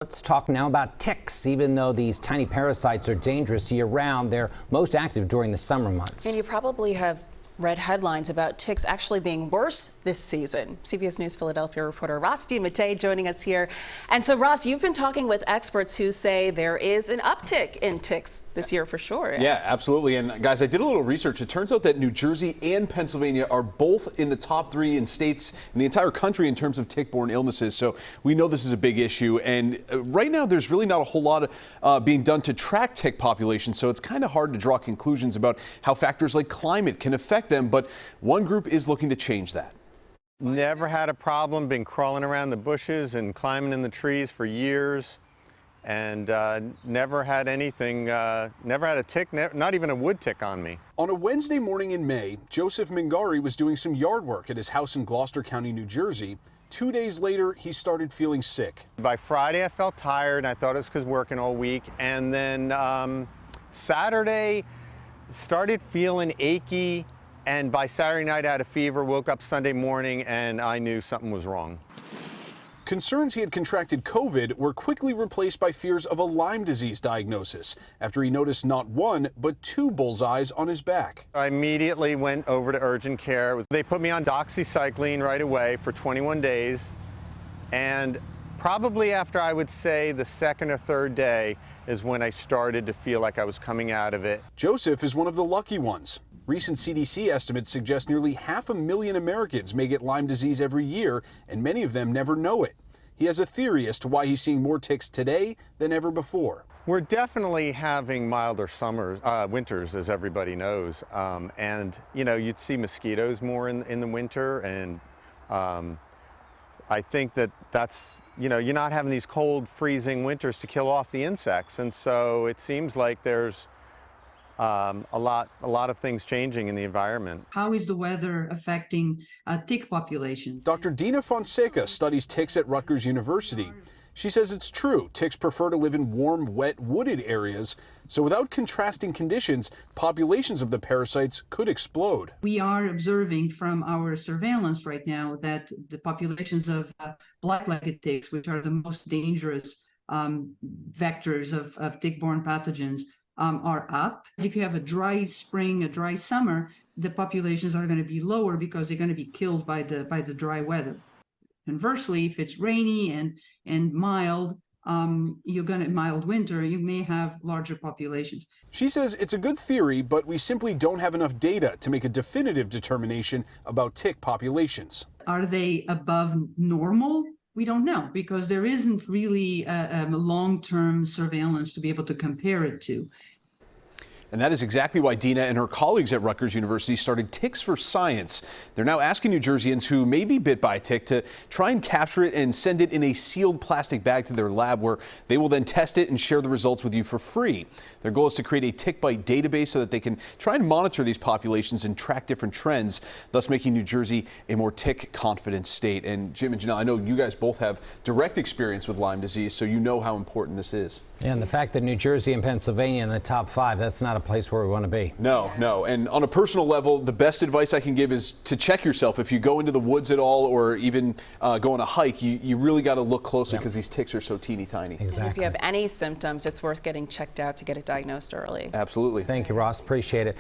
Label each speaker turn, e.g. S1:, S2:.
S1: Let's talk now about ticks. Even though these tiny parasites are dangerous year-round, they're most active during the summer months.
S2: And you probably have read headlines about ticks actually being worse this season. CBS News Philadelphia reporter Ross DiMattei joining us here. And so, Ross, you've been talking with experts who say there is an uptick in ticks this year for sure.
S3: Yeah, absolutely. And guys, I did a little research. It turns out that New Jersey and Pennsylvania are both in the top 3 in states in the entire country in terms of tick-borne illnesses. So we know this is a big issue. And right now, there's really not a whole lot being done to track tick populations. So it's kind of hard to draw conclusions about how factors like climate can affect them. But one group is looking to change that.
S4: Never had a problem, been crawling around the bushes and climbing in the trees for years. And never had anything, never had a tick, not even a wood tick on me.
S3: On a Wednesday morning in May, Joseph Mingari was doing some yard work at his house in Gloucester County, New Jersey. 2 days later, he started feeling sick.
S4: By Friday, I felt tired. I thought it was because working all week. And then Saturday, started feeling achy. And by Saturday night, I had a fever, woke up Sunday morning, and I knew something was wrong.
S3: Concerns he had contracted COVID were quickly replaced by fears of a Lyme disease diagnosis after he noticed not one, but 2 bullseyes on his back.
S4: I immediately went over to urgent care. They put me on doxycycline right away for 21 days. And probably after, I would say, the 2nd or 3rd day is when I started to feel like I was coming out of it.
S3: Joseph is one of the lucky ones. Recent CDC estimates suggest nearly 500,000 Americans may get Lyme disease every year, and many of them never know it. He has a theory as to why he's seeing more ticks today than ever before.
S4: We're definitely having milder summers, winters, as everybody knows. And, you know, you'd see mosquitoes more in the winter. And I think that's, you know, you're not having these cold, freezing winters to kill off the insects. And so it seems like there's a lot of things changing in the environment.
S5: How is the weather affecting tick populations?
S3: Dr. Dina Fonseca studies ticks at Rutgers University. She says it's true. Ticks prefer to live in warm, wet, wooded areas. So without contrasting conditions, populations of the parasites could explode.
S5: We are observing from our surveillance right now that the populations of black-legged ticks, which are the most dangerous vectors of tick-borne pathogens, are up. If you have a dry spring, a dry summer, the populations are going to be lower because they're going to be killed by the dry weather. Conversely, if it's rainy and mild, mild winter, you may have larger populations.
S3: She says it's a good theory, but we simply don't have enough data to make a definitive determination about tick populations.
S5: Are they above normal? We don't know, because there isn't really a long-term surveillance to be able to compare it to.
S3: And that is exactly why Dina and her colleagues at Rutgers University started Ticks for Science. They're now asking New Jerseyans who may be bit by a tick to try and capture it and send it in a sealed plastic bag to their lab, where they will then test it and share the results with you for free. Their goal is to create a tick bite database so that they can try and monitor these populations and track different trends, thus making New Jersey a more tick-confident state. And Jim and Janelle, I know you guys both have direct experience with Lyme disease, so you know how important this is.
S1: Yeah, and the fact that New Jersey and Pennsylvania in the top 5, that's not a place where we want to be.
S3: No, no. And on a personal level, the best advice I can give is to check yourself. If you go into the woods at all, or even go on a hike, you really got to look closely, because these ticks are so teeny tiny.
S1: Exactly.
S2: And if you have any symptoms, it's worth getting checked out to get it diagnosed early.
S3: Absolutely.
S1: Thank you, Ross. Appreciate it.